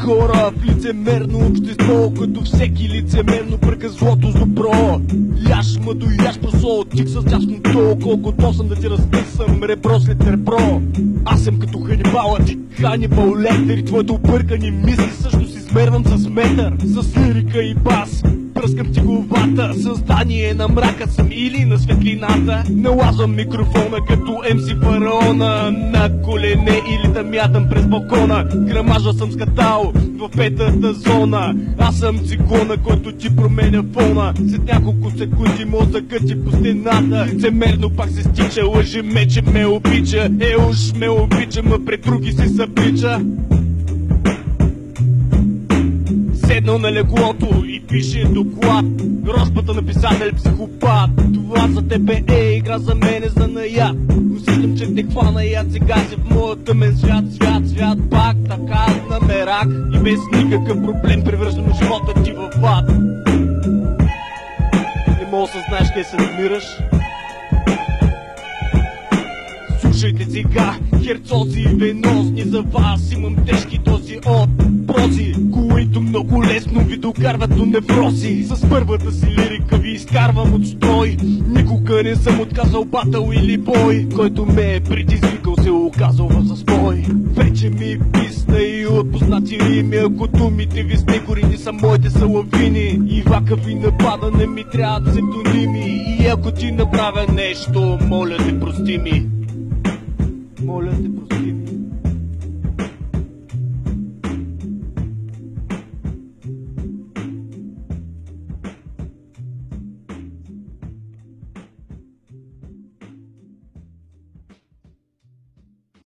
хора в лицемерно общество, като всеки лицемерно бърка злото с добро. Яш мъдо, яш просо, тик с дясното, колкото съм да ти разкъсам ребро след ребро. Аз съм като Ханибала, ти Ханибал Лектер, и твоето объркани мисли също си измервам с метър. С лирика и бас пръскам ти главата. Създание на мрака съм или на светлината. Налазвам микрофона като МС Фараона. На колене или да мятам през балкона. Грамажа съм скатал в петата зона. Аз съм циклона, който ти променя фона. След няколко секунди мозъкът ти по стената. Лицемерно пак се стича, лъжи ме, че ме обича. Уж ме обича, ма пред други си съприча. Седнал на леглото и пише доклад. Рожбата на писател психопат. Това за тебе е игра, за мене за наяд. Усещам, че те хвана яд. Сега си в моя тъмен свят. Свят пак така на мерак. И без никакъв проблем превръщам живота ти в ад. Не мога да съзнаеш къде се намираш. Слушайте сега, херцози и венозни, за вас имам тежки дози от прози, които много лесно ви докарват до неврози. С първата си лирика ви изкарвам от строй. Никога не съм отказал батъл или бой. Който ме е предизвикал се оказал в застой. Вече ми писна и отпознати рими. Ако думите ви снегорини са моите са лавини. И вака ви напада, не ми трябват псевдоними. И ако ти направя нещо, моля те прости ми. Моля те,